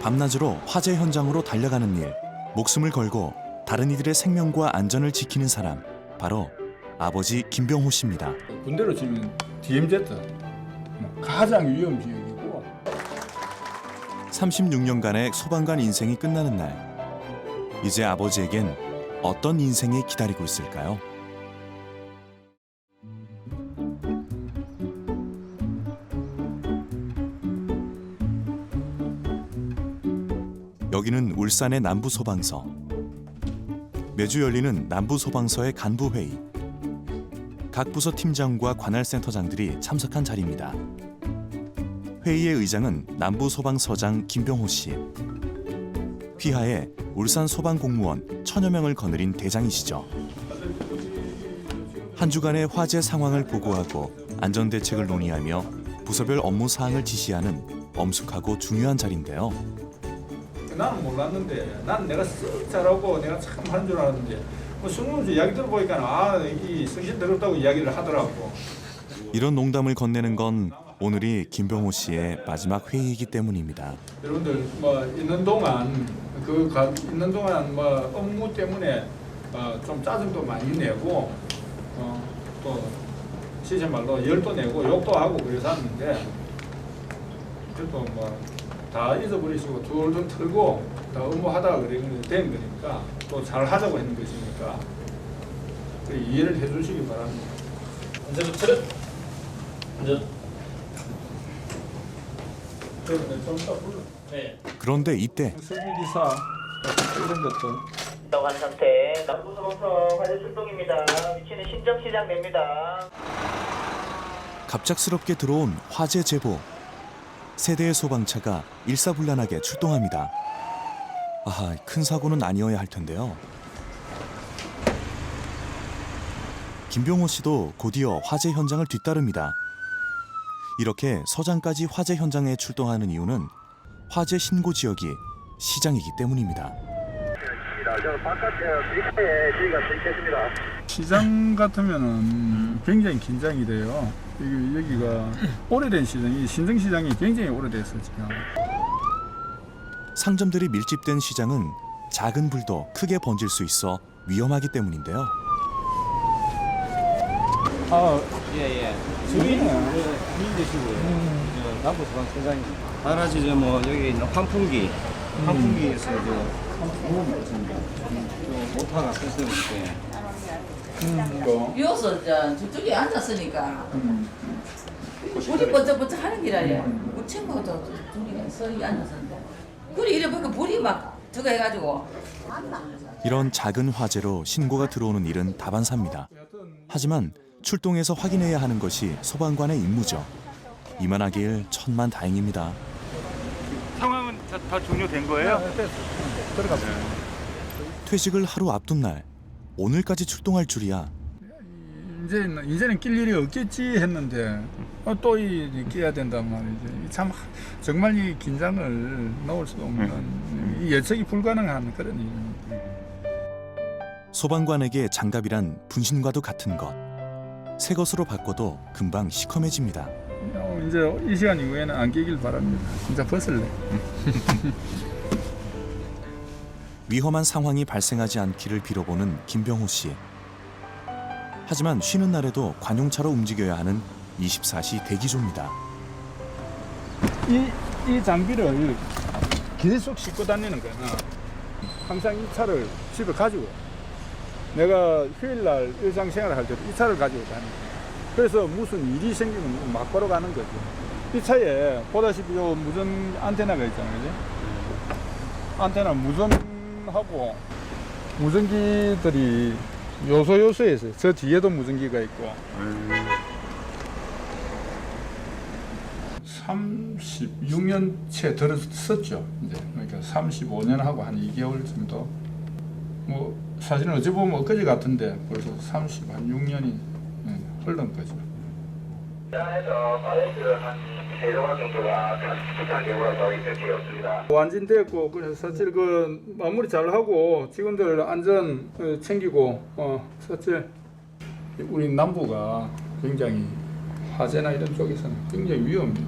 밤낮으로 화재 현장으로 달려가는 일, 목숨을 걸고 다른 이들의 생명과 안전을 지키는 사람, 바로 아버지 김병호 씨입니다. 군대로 치면 DMZ 가장 위험 지역이고 36년간의 소방관 인생이 끝나는 날, 이제 아버지에겐 어떤 인생이 기다리고 있을까요? 여기는 울산의 남부소방서. 매주 열리는 남부소방서의 간부회의. 각 부서 팀장과 관할센터장들이 참석한 자리입니다. 회의의 의장은 남부소방서장 김병호 씨. 휘하에 울산 소방공무원 1000여 명을 거느린 대장이시죠. 한 주간의 화재 상황을 보고하고 안전대책을 논의하며 부서별 업무 사항을 지시하는 엄숙하고 중요한 자리인데요. 나는 몰랐는데 난 내가 쓱 잘하고 내가 참 하는 줄 알았는데 승무원수 이야기 들어보니까 이 성실 더럽다고 이야기를 하더라고. 이런 농담을 건네는 건 오늘이 김병호 씨의 마지막 회의이기 때문입니다. 여러분들 있는 동안 업무 때문에 좀 짜증도 많이 내고 또 시신 말로 열도 내고 욕도 하고 그랬었는데 그래도 다 잊어버리시고 둘둘 틀고 다 업무하다가 된 거니까 또 잘 하자고 했는 것이니까 이해를 해주시기 바랍니다. 이제 차렷. 이제. 좀 이따 불러. 네. 그런데 이때 설비기사 이런 것들. 한 상태 남부소방서 화재 출동입니다. 위치는 신정시장입니다. 갑작스럽게 들어온 화재 제보. 세 대의 소방차가 일사불란하게 출동합니다. 아하, 큰 사고는 아니어야 할 텐데요. 김병호 씨도 곧이어 화재 현장을 뒤따릅니다. 이렇게 서장까지 화재 현장에 출동하는 이유는 화재 신고 지역이 시장이기 때문입니다. 시장 같으면은 굉장히 긴장이 돼요. 여기가 오래된 시장이 신정시장이 굉장히 오래됐어요 지금. 상점들이 밀집된 시장은 작은 불도 크게 번질 수 있어 위험하기 때문인데요. 예. 주인은 주인 되시고요. 남부소방서장입니다. 하나지 여기 있는 환풍기에서 무음이 있습니다. 모터가 끄스는데. 비워서 저쪽에 앉았으니까 불이 번쩍번쩍 하는 기라요. 우리 친구가 둘이 서리 앉았었는데 불이 이래 보니까 불이 막 저거 해가지고. 이런 작은 화재로 신고가 들어오는 일은 다반사입니다. 하지만 출동해서 확인해야 하는 것이 소방관의 임무죠. 이만하길 천만다행입니다. 상황은 다 종료된 거예요? 들어가세요. 퇴직을 하루 앞둔 날, 오늘까지 출동할 줄이야. 이제는 낄 일이 없겠지 했는데 또 끼야 된단 말이지. 참 정말 이 긴장을 놓을 수 없는 예측이 불가능한 그런 일입니다. 소방관에게 장갑이란 분신과도 같은 것. 새 것으로 바꿔도 금방 시커매집니다. 이제 이 시간 이후에는 안 끼길 바랍니다. 진짜 벗을래. 위험한 상황이 발생하지 않기를 빌어보는 김병호 씨. 하지만 쉬는 날에도 관용차로 움직여야 하는 24시 대기조입니다. 이 장비를 계속 싣고 다니는 거야. 항상 이 차를 집에 가지고 내가 휴일날 일상생활을 할 때도 이 차를 가지고 다녀. 그래서 무슨 일이 생기면 막바로 가는 거죠. 이 차에 보다시피 요 무전 안테나가 있잖아요. 그지? 안테나 무전하고 무전기들이 요소에 있어요. 저 뒤에도 무전기가 있고. 36년째 들었었죠. 이제 그러니까 35년하고 한 2개월 정도. 사실은 어찌 보면 엊그제 같은데 벌써 36년이 흘른 거죠. 완진됐고 그래서 사실 마무리 잘 하고 직원들 안전 챙기고 사실 우리 남부가 굉장히 화재나 이런 쪽에서는 굉장히 위험해요.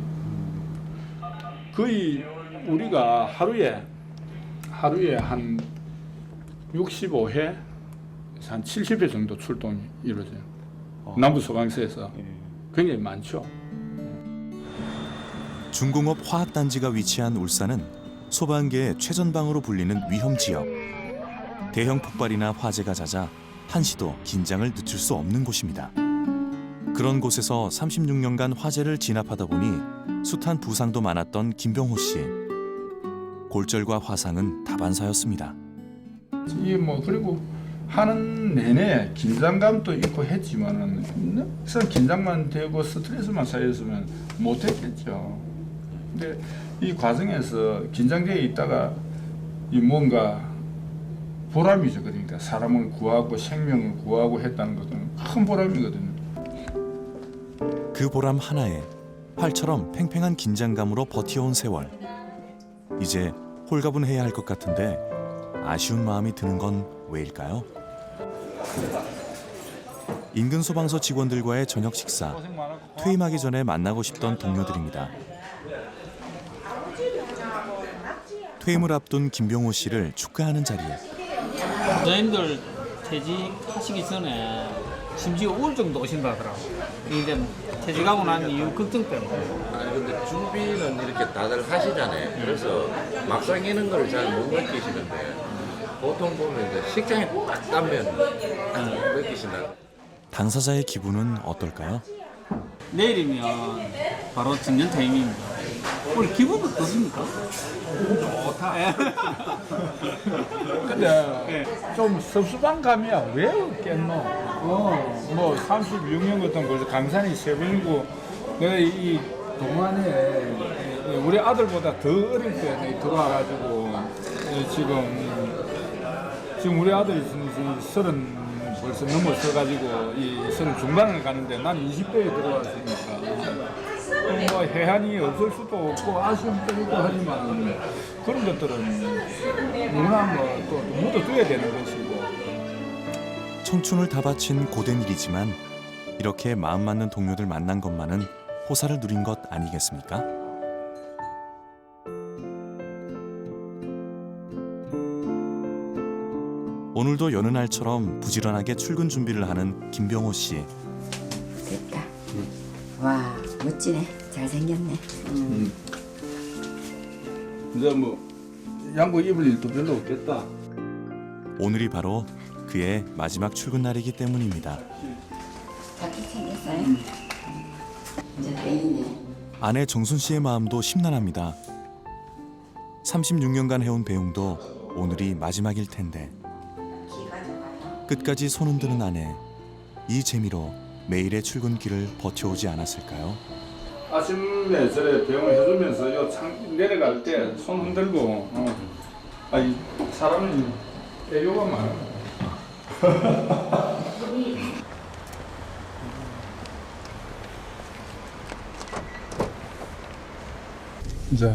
거의 우리가 하루에 한 65회, 한 70회 정도 출동이 이루어져요. 남부 소방서에서 굉장히 많죠. 중공업 화학단지가 위치한 울산은 소방계의 최전방으로 불리는 위험 지역. 대형 폭발이나 화재가 잦아 한시도 긴장을 늦출 수 없는 곳입니다. 그런 곳에서 36년간 화재를 진압하다 보니 숱한 부상도 많았던 김병호 씨. 골절과 화상은 다반사였습니다. 이게 뭐 그리고 하는 내내 긴장감도 있고 했지만은 항상 긴장만 되고 스트레스만 쌓였으면 못했겠죠. 근데 이 과정에서 긴장되어 있다가 이 뭔가 보람이죠. 그러니까 사람을 구하고 생명을 구하고 했다는 것은 큰 보람이거든요. 그 보람 하나에 활처럼 팽팽한 긴장감으로 버텨온 세월. 이제 홀가분해야 할 것 같은데 아쉬운 마음이 드는 건 왜일까요? 인근 소방서 직원들과의 저녁 식사. 퇴임하기 전에 만나고 싶던 동료들입니다. 퇴임을 앞둔 김병호 씨를 축하하는 자리에 선생님들 퇴직하시기 전에 심지어 우울증도 오신다 하더라고. 이제 퇴직하고 난 이후 걱정 때문에. 아니 근데 준비는 이렇게 다들 하시잖아요. 그래서 막상 이런 걸 잘 못 느끼시는데 보통 보면 이제 식장에 딱 따면 느끼신다. 당사자의 기분은 어떨까요? 내일이면 바로 정년 퇴임입니다. 오늘 기분 어떠십니까? 좋다. 근데 좀 섭섭한 감이야. 왜 없겠노? 뭐 36년 같은 거 강산이 세 번이고 내가 이 동안에 우리 아들보다 더 어릴 때 들어와가지고 지금 우리 아들이 지금 30 벌써 넘어서가지고 이 30 중반을 가는데 난 20대에 들어왔으니까 뭐 해안이 없을 수도 없고 아쉬움도 있고 하지만 그런 것들은 누구나 뭐또 묻어둬야 되는 것이고. 청춘을 다 바친 고된 일이지만 이렇게 마음 맞는 동료들 만난 것만은 호사를 누린 것 아니겠습니까? 오늘도 여느 날처럼 부지런하게 출근 준비를 하는 김병호 씨. 됐다. 와 멋지네. 잘생겼네. 이제 뭐 양복 입을 일도 별로 없겠다. 오늘이 바로 그의 마지막 출근 날이기 때문입니다. 자켓 챙겼어요? 이제 베이네. 아내 정순 씨의 마음도 심란합니다. 36년간 해온 배웅도 오늘이 마지막일 텐데 끝까지 손 흔드는 아내. 이 재미로 매일의 출근길을 버텨오지 않았을까요? 아침에 저래 배웅을 해주면서 요 창 내려갈 때 손 흔들고 아이 사람이 애교가 많아. 이제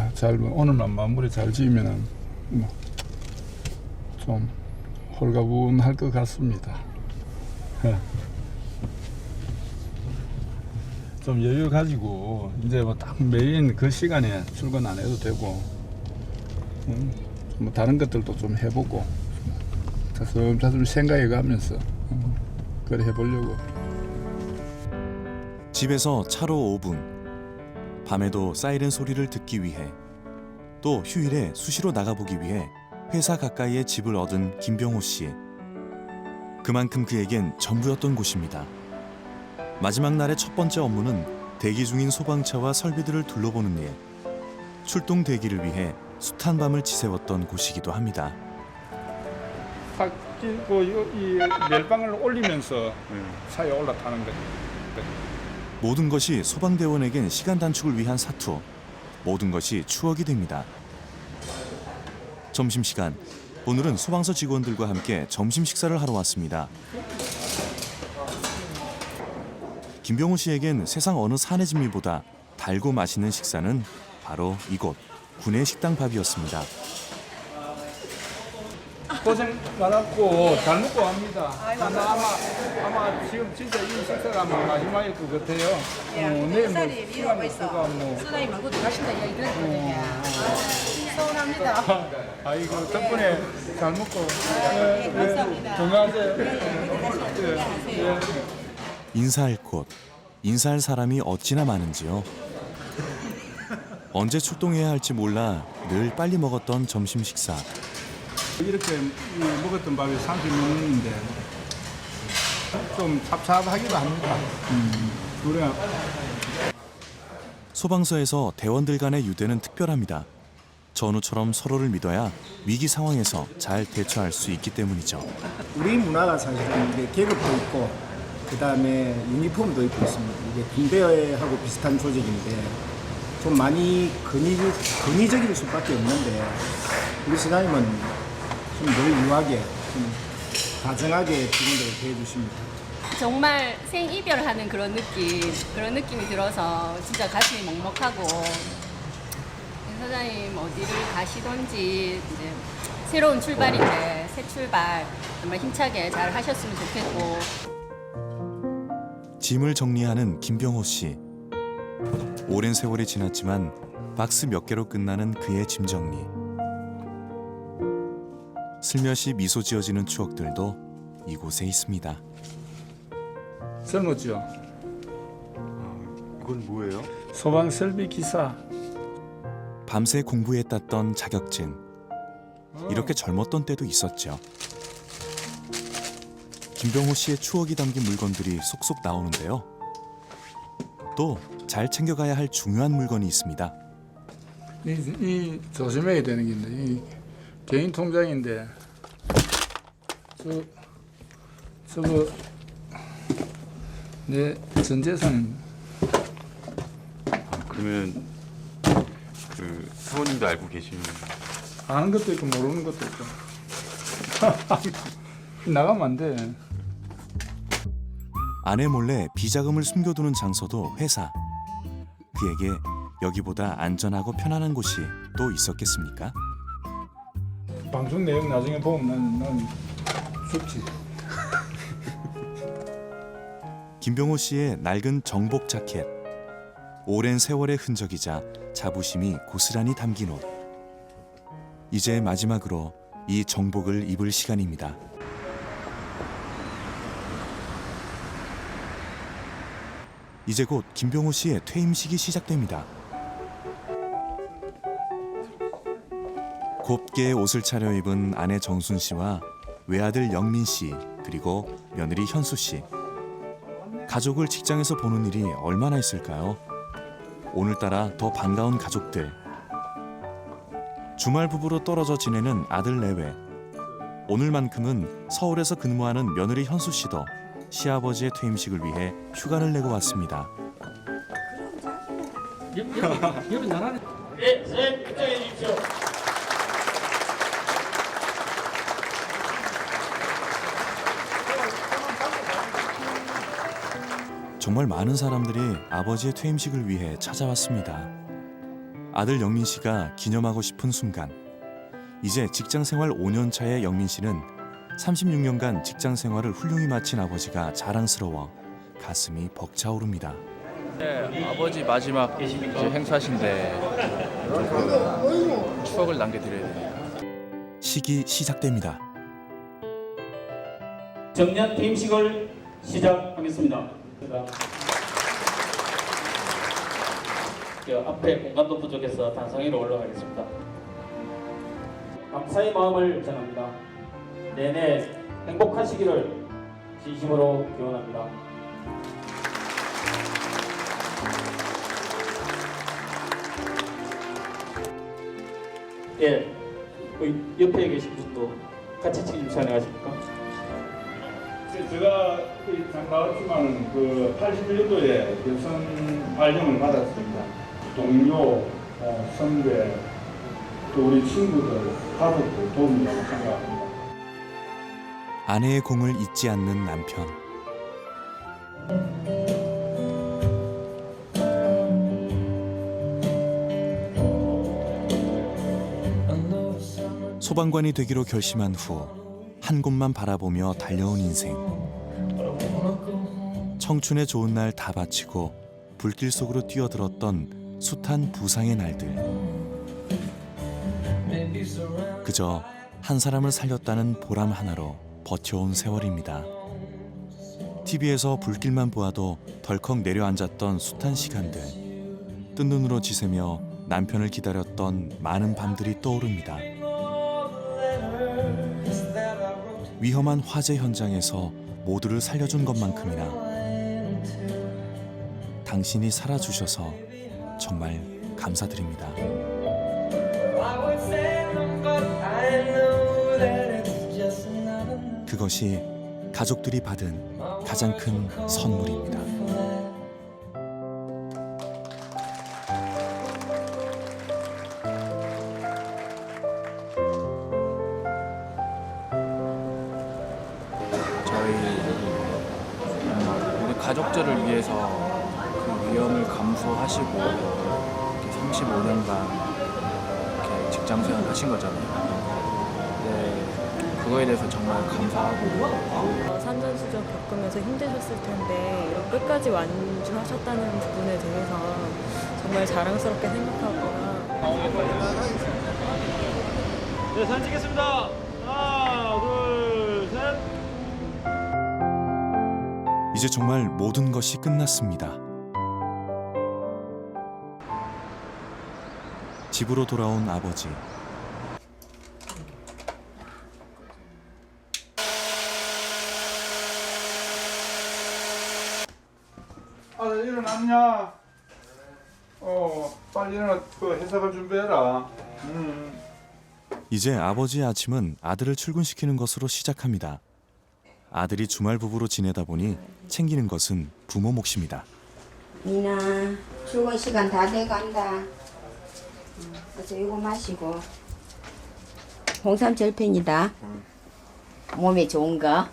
오늘만 마무리 잘 지으면은 좀 홀가분할 것 같습니다. 좀 여유 가지고 이제 뭐 딱 매일 그 시간에 출근 안 해도 되고 뭐 다른 것들도 좀 해보고 자슴자슴 생각해가면서 그래 해보려고. 집에서 차로 5분. 밤에도 사이렌 소리를 듣기 위해 또 휴일에 수시로 나가보기 위해 회사 가까이에 집을 얻은 김병호 씨. 그만큼 그에겐 전부였던 곳입니다. 마지막 날의 첫 번째 업무는 대기 중인 소방차와 설비들을 둘러보는 일. 출동 대기를 위해 숱한 밤을 지새웠던 곳이기도 합니다. 이 멜빵을 올리면서 차에 올라타는 거죠. 모든 것이 소방대원에겐 시간 단축을 위한 사투. 모든 것이 추억이 됩니다. 점심시간. 오늘은 소방서 직원들과 함께 점심 식사를 하러 왔습니다. 김병호 씨에겐 세상 어느 사내진미보다 달고 맛있는 식사는 바로 이곳 군내 식당 밥이었습니다. 고생 많았고 잘 먹고 갑니다. 아마 지금 진짜 이 식사가 마지막일 것 같아요. 내일 뭐 시간이 있어가 뭐. 수다이 말고도 가신다 이야기 들었거든요. 서운합니다. 아이고 덕분에 잘 먹고 감사합니다. 건강하세요. 인사할 곳, 인사할 사람이 어찌나 많은지요. 언제 출동해야 할지 몰라 늘 빨리 먹었던 점심 식사. 이렇게 먹었던 밥이 30년인데 좀 찹찹하기도 합니다. 우리가 소방서에서 대원들 간의 유대는 특별합니다. 전우처럼 서로를 믿어야 위기 상황에서 잘 대처할 수 있기 때문이죠. 우리 문화가 사실은 이게 계급도 있고 그다음에 유니폼도 입고 있습니다. 이게 군대하고 비슷한 조직인데 좀 많이 근위적일 수밖에 없는데 우리 시장님은 좀 늘 유하게 좀 다정하게 직원들을 대해주십니다. 정말 생이별하는 그런 느낌이 들어서 진짜 가슴이 먹먹하고 사장님 어디를 가시던지 이제 새로운 출발인데 새 출발 정말 힘차게 잘 하셨으면 좋겠고. 짐을 정리하는 김병호 씨. 오랜 세월이 지났지만 박스 몇 개로 끝나는 그의 짐 정리. 슬며시 미소 지어지는 추억들도 이곳에 있습니다. 설뭅죠. 이건 뭐예요? 소방 설비 기사. 밤새 공부에 땄던 자격증. 이렇게 젊었던 때도 있었죠. 김병호 씨의 추억이 담긴 물건들이 속속 나오는데요. 또 잘 챙겨가야 할 중요한 물건이 있습니다. 이 조심해야 되는 게 있는데 이 개인 통장인데 저거 내 전 재산. 그러면 그 사모님도 알고 계시는 아는 것도 있고 모르는 것도 있고. 나가면 안 돼. 아내 몰래 비자금을 숨겨두는 장소도 회사. 그에게 여기보다 안전하고 편안한 곳이 또 있었겠습니까? 방송 내용 나중에 보면 난 좋지. 김병호 씨의 낡은 정복 자켓. 오랜 세월의 흔적이자 자부심이 고스란히 담긴 옷. 이제 마지막으로 이 정복을 입을 시간입니다. 이제 곧 김병호 씨의 퇴임식이 시작됩니다. 곱게 옷을 차려입은 아내 정순 씨와 외아들 영민 씨, 그리고 며느리 현수 씨. 가족을 직장에서 보는 일이 얼마나 있을까요? 오늘따라 더 반가운 가족들. 주말 부부로 떨어져 지내는 아들 내외. 오늘만큼은 서울에서 근무하는 며느리 현수 씨도 시아버지의 퇴임식을 위해 휴가를 내고 왔습니다. 여기 나가네. 네, 선생님 입장해 주십시오. 정말 많은 사람들이 아버지의 퇴임식을 위해 찾아왔습니다. 아들 영민 씨가 기념하고 싶은 순간. 이제 직장 생활 5년 차의 영민 씨는 36년간 직장 생활을 훌륭히 마친 아버지가 자랑스러워 가슴이 벅차오릅니다. 네, 아버지 마지막 이제 행사신데 추억을 남겨드려야 되니까. 식이 시작됩니다. 정년 퇴임식을 시작하겠습니다. 앞에 공간도 부족해서 단상위로 올라가겠습니다. 감사의 마음을 전합니다. 내내 행복하시기를 진심으로 기원합니다. 예, 옆에 계신 분도 같이 책임 촬영하십니까? 제가 참 나왔지만 그 81년도에 여성 발령을 받았습니다. 동료, 선배, 또 우리 친구들, 가족들 도움이라고 생각합니다. 아내의 공을 잊지 않는 남편. 소방관이 되기로 결심한 후 한 곳만 바라보며 달려온 인생. 청춘의 좋은 날 다 바치고 불길 속으로 뛰어들었던 숱한 부상의 날들. 그저 한 사람을 살렸다는 보람 하나로 버텨온 세월입니다. TV에서 불길만 보아도 덜컥 내려앉았던 숱한 시간들, 뜬 눈으로 지새며 남편을 기다렸던 많은 밤들이 떠오릅니다. 위험한 화재 현장에서 모두를 살려준 것만큼이나 당신이 살아주셔서 정말 감사드립니다. 그것이 가족들이 받은 가장 큰 선물입니다. 저희 우리 가족들을 위해서 그 위험을 감수하시고 이렇게 35년간 이렇게 직장 생활 하신 거잖아요. 네, 그거에 대해서 정말 감사하고 산전수전 겪으면서 힘드셨을 텐데 이런 끝까지 완주하셨다는 부분에 대해서 정말 자랑스럽게 생각하고요. 네, 사진 찍겠습니다. 하나, 둘, 셋. 이제 정말 모든 것이 끝났습니다. 집으로 돌아온 아버지. 아들 일어났냐? 빨리 일어나 그 회사가 준비해라. 이제 아버지의 아침은 아들을 출근시키는 것으로 시작합니다. 아들이 주말 부부로 지내다 보니 챙기는 것은 부모 몫입니다. 미나 출근 시간 다 돼간다. 그래서 이거 마시고 홍삼 절편이다. 몸에 좋은 거.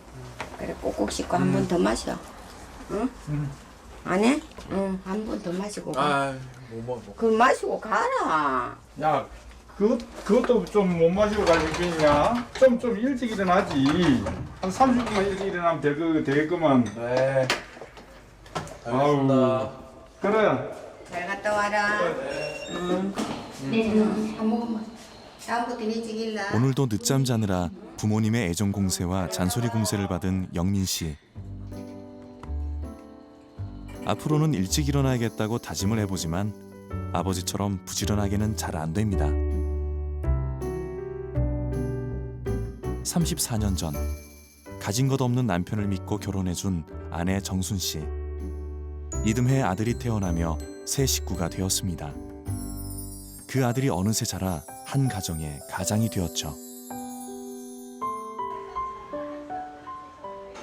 그래 꼭꼭 씻고 한 번 더 마셔. 응? 안 해? 응, 한 번 더 마시고 가. 뭐. 그 마시고 가라. 야, 그것도 좀 못 마시고 가지고 있냐? 좀 일찍 일어나지. 한 30분만 일찍 일어나면 되겠구만. 네. 아우, 그래. 잘 갔다 와라. 응. 한 모금만. 다음부터 일찍 일나. 오늘도 늦잠 자느라 부모님의 애정 공세와 잔소리 공세를 받은 영민 씨. 앞으로는 일찍 일어나야겠다고 다짐을 해보지만 아버지처럼 부지런하게는 잘 안 됩니다. 34년 전 가진 것 없는 남편을 믿고 결혼해준 아내 정순 씨. 이듬해 아들이 태어나며 새 식구가 되었습니다. 그 아들이 어느새 자라 한 가정의 가장이 되었죠.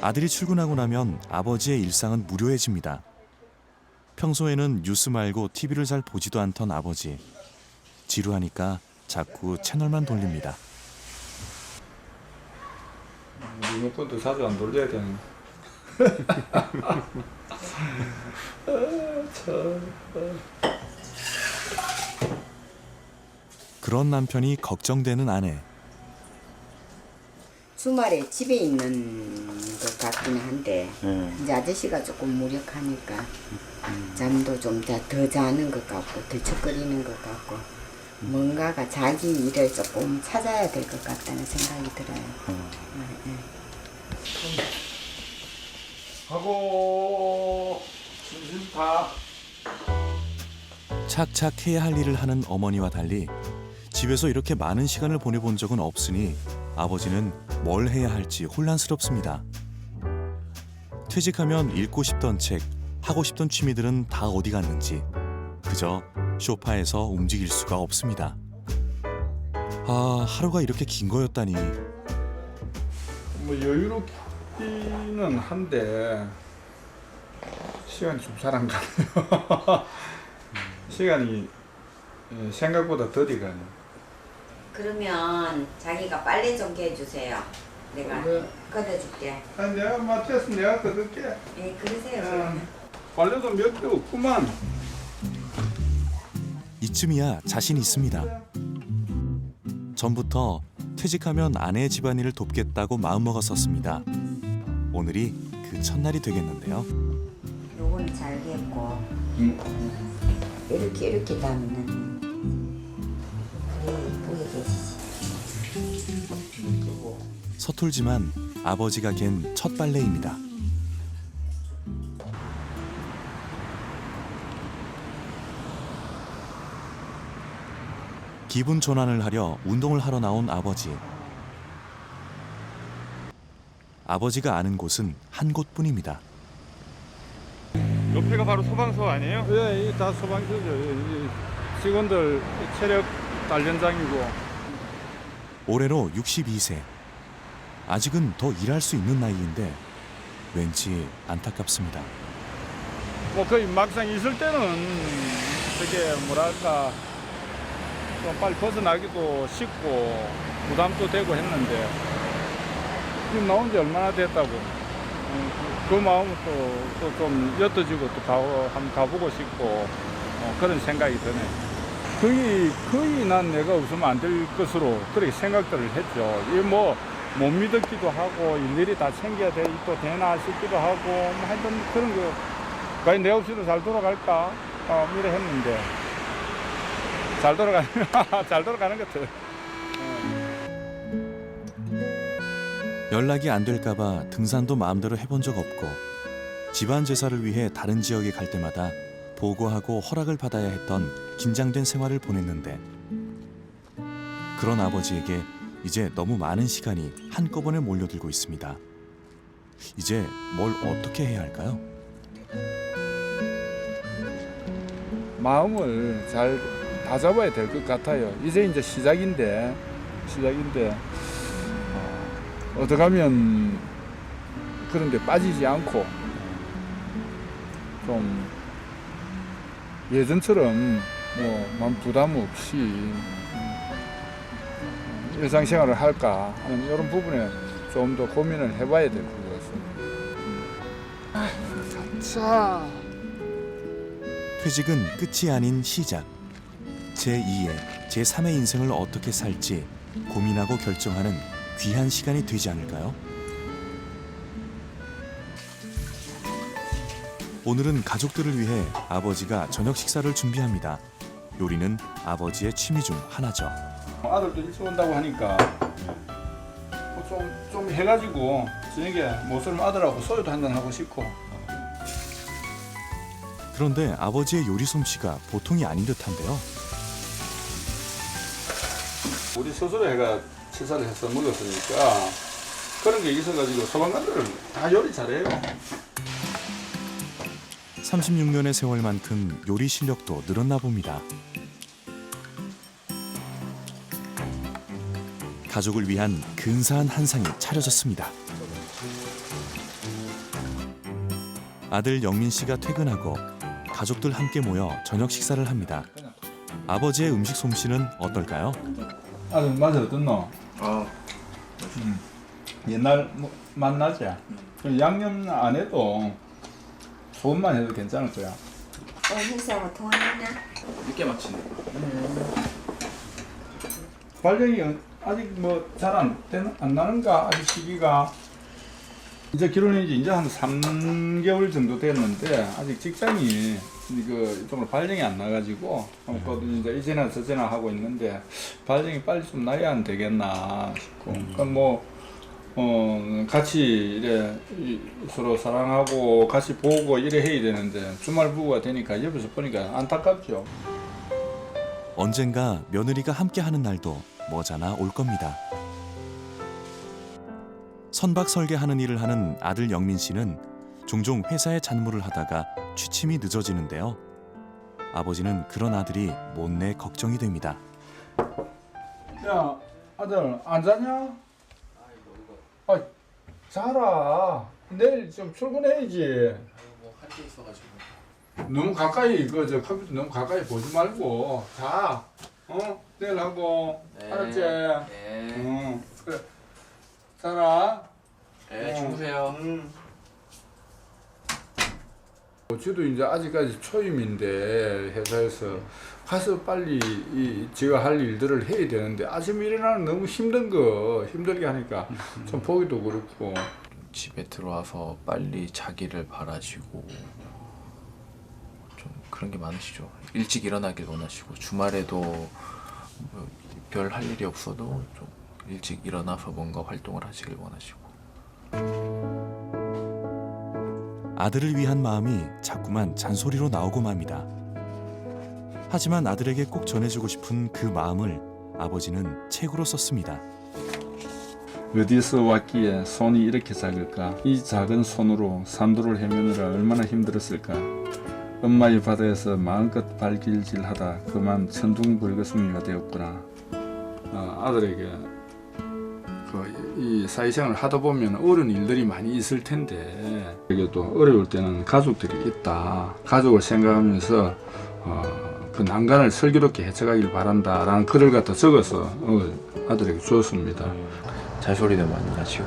아들이 출근하고 나면 아버지의 일상은 무료해집니다. 평소에는 뉴스 말고 TV를 잘 보지도 않던 아버지. 지루하니까 자꾸 채널만 돌립니다. 리모컨도 자주 안 돌려야 되는. 그런 남편이 걱정되는 아내. 주말에 집에 있는 것 같기는 한데 이제 아저씨가 조금 무력하니까 잠도 좀 더 자는 것 같고 들썩거리는 것 같고 뭔가가 자기 일을 조금 찾아야 될 것 같다는 생각이 들어요. 하고 다. 착착 해야 할 일을 하는 어머니와 달리 집에서 이렇게 많은 시간을 보내본 적은 없으니 아버지는 뭘 해야 할지 혼란스럽습니다. 퇴직하면 읽고 싶던 책, 하고 싶던 취미들은 다 어디 갔는지 그저 소파에서 움직일 수가 없습니다. 아, 하루가 이렇게 긴 거였다니. 뭐 여유롭기는 한데 시간이 좀 잘 안 가네요. 시간이 생각보다 더디 가네요. 그러면 자기가 빨래 좀 해주세요. 내가 그래. 걷어줄게. 아니, 내가 맡아서 내가 걷을게. 네, 그러세요. 빨래도 몇 개 없구만. 이쯤이야 자신 있습니다. 전부터 퇴직하면 아내의 집안일을 돕겠다고 마음먹었었습니다. 오늘이 그 첫날이 되겠는데요. 요거는 잘겠고 이렇게 담는 서툴지만 아버지가 갠 첫 빨래입니다. 기분 전환을 하려 운동을 하러 나온 아버지. 아버지가 아는 곳은 한 곳뿐입니다. 옆에가 바로 소방서 아니에요? 예, 이 다 소방서죠. 이 직원들 체력 단련장이고. 올해로 62세. 아직은 더 일할 수 있는 나이인데 왠지 안타깝습니다. 뭐 거의 막상 있을 때는 되게 뭐랄까 좀 빨리 벗어나기도 쉽고 부담도 되고 했는데 지금 나온 지 얼마나 됐다고 그 마음은 또 좀 옅어지고 또 한번 가보고 싶고 그런 생각이 드네. 거의 난 내가 웃으면 안 될 것으로 그렇게 생각들을 했죠. 이 뭐 못 믿었기도 하고 일일이 다 챙겨야 또 되나 싶기도 하고 뭐 하여튼 그런 거 과연 내 없이도 잘 돌아갈까 이래 했는데 잘 돌아가는 것 같아요. 연락이 안 될까봐 등산도 마음대로 해본 적 없고 집안 제사를 위해 다른 지역에 갈 때마다 보고하고 허락을 받아야 했던 긴장된 생활을 보냈는데 그런 아버지에게 이제 너무 많은 시간이 한꺼번에 몰려들고 있습니다. 이제 뭘 어떻게 해야 할까요? 마음을 잘 다잡아야 될 것 같아요. 이제 시작인데 어떻게 하면 그런 데 빠지지 않고 좀 예전처럼 뭐 마음 부담 없이 일상생활을 할까 하는 이런 부분에 좀 더 고민을 해봐야 될 것 같습니다. 자. 퇴직은 끝이 아닌 시작. 제2의, 제3의 인생을 어떻게 살지 고민하고 결정하는 귀한 시간이 되지 않을까요? 오늘은 가족들을 위해 아버지가 저녁 식사를 준비합니다. 요리는 아버지의 취미 중 하나죠. 아들도 일찍 온다고 하니까 좀 해가지고 저녁에 모쏠 아들하고 소주도 한잔 하고 싶고. 그런데 아버지의 요리 솜씨가 보통이 아닌 듯한데요. 우리 스스로 해가 치사를 해서 먹었으니까 그런 게 있어가지고 소방관들은 다 요리 잘해요. 36년의 세월만큼 요리 실력도 늘었나 봅니다. 가족을 위한 근사한 한상이 차려졌습니다. 아들 영민 씨가 퇴근하고 가족들 함께 모여 저녁 식사를 합니다. 아버지의 음식 솜씨는 어떨까요? 아들 맛이 어떻노? 옛날 맛 나지? 양념 안 해도 소금만 해도 괜찮을 거야. 회사하고 통화했나? 늦게 마치네. 발령이 아직 뭐 잘 안 나는가? 아직 시기가 이제 결혼한 지 이제 한 3개월 정도 됐는데 아직 직장이 이쪽으로 발령이 안 나가지고 이제 이제나 저제나 하고 있는데 발령이 빨리 좀 나야 안 되겠나 싶고 그러니까 뭐 같이 이래 서로 사랑하고 같이 보고 이래 해야 되는데 주말 부부가 되니까 옆에서 보니까 안타깝죠. 언젠가 며느리가 함께 하는 날도 머지않아 올 겁니다. 선박 설계하는 일을 하는 아들 영민 씨는 종종 회사에 잔무를 하다가 취침이 늦어지는데요. 아버지는 그런 아들이 못내 걱정이 됩니다. 야, 아들 안 자냐? 아, 자라. 내일 좀 출근해야지. 할 게 있어가지고. 너무 가까이 컴퓨터 너무 가까이 보지 말고 자. 내일 하고. 네. 알았지? 네. 그래. 자라. 네, 주무세요. 저도 이제 아직까지 초임인데 회사에서 가서 빨리 제가 할 일들을 해야 되는데 아침에 일어나는 너무 힘들게 하니까 좀 보기도 그렇고. 집에 들어와서 빨리 자기를 바라시고 좀 그런 게 많으시죠. 일찍 일어나길 원하시고 주말에도 할 일이 없어도 좀 일찍 일어나서 뭔가 활동을 하시길 원하시고. 아들을 위한 마음이 자꾸만 잔소리로 나오고 맙니다. 하지만 아들에게 꼭 전해주고 싶은 그 마음을 아버지는 책으로 썼습니다. 어디서 왔기에 손이 이렇게 작을까? 이 작은 손으로 산도를 헤매느라 얼마나 힘들었을까? 엄마의 바다에서 마음껏 발길질하다 그만 천둥벌거숭이가 되었구나. 아들에게 이 사회생활을 하다 보면 어려운 일들이 많이 있을 텐데 그래도 어려울 때는 가족들이 있다. 가족을 생각하면서 그 난간을 슬기롭게 헤쳐가길 바란다라는 글을 갖다 적어서 아들에게 주었습니다. 잔소리도 많이 하시고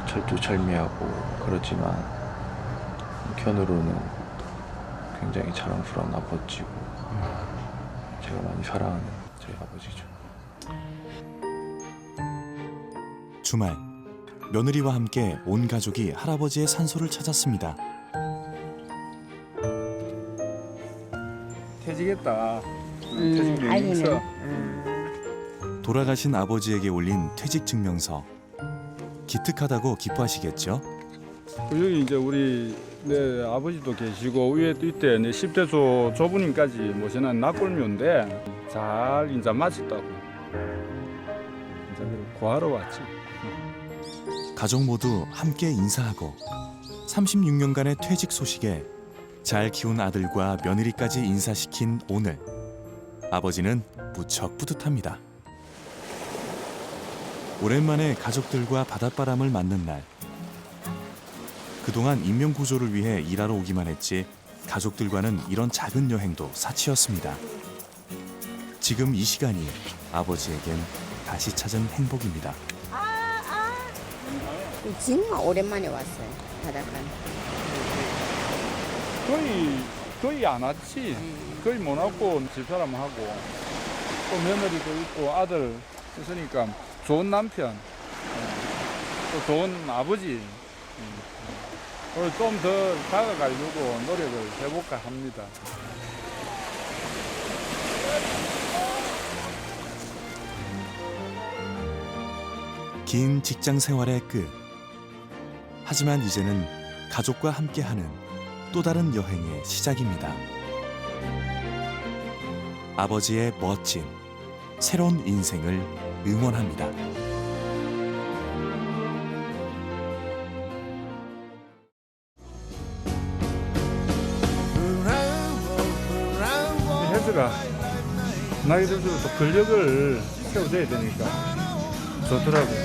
철두철미하고 그렇지만 한편으로는 굉장히 자랑스러운 아버지고 제가 많이 사랑하는 저희 아버지죠. 주말 며느리와 함께 온 가족이 할아버지의 산소를 찾았습니다. 퇴직했다. 퇴직 명령서. 돌아가신 아버지에게 올린 퇴직 증명서. 기특하다고 기뻐하시겠죠? 여기 이제 우리 내 아버지도 계시고 위에 또 이때 내 10대 조부님까지 모시는 납골묘인데 잘 이제 마쳤다고. 이제 구하러 왔지. 가족 모두 함께 인사하고 36년간의 퇴직 소식에 잘 키운 아들과 며느리까지 인사시킨 오늘. 아버지는 무척 뿌듯합니다. 오랜만에 가족들과 바닷바람을 맞는 날. 그동안 인명구조를 위해 일하러 오기만 했지 가족들과는 이런 작은 여행도 사치였습니다. 지금 이 시간이 아버지에겐 다시 찾은 행복입니다. 정말 오랜만에 왔어요. 바닷가는. 거의 안 왔지. 거의 못 왔고 집사람하고 또 며느리도 있고 아들 있으니까 좋은 남편, 또 좋은 아버지. 좀 더 다가가려고 노력을 해볼까 합니다. 긴 직장 생활의 끝. 하지만 이제는 가족과 함께하는 또 다른 여행의 시작입니다. 아버지의 멋진 새로운 인생을 응원합니다. 혜주가 나이 들수록 또 근력을 세워줘야 되니까 좋더라고.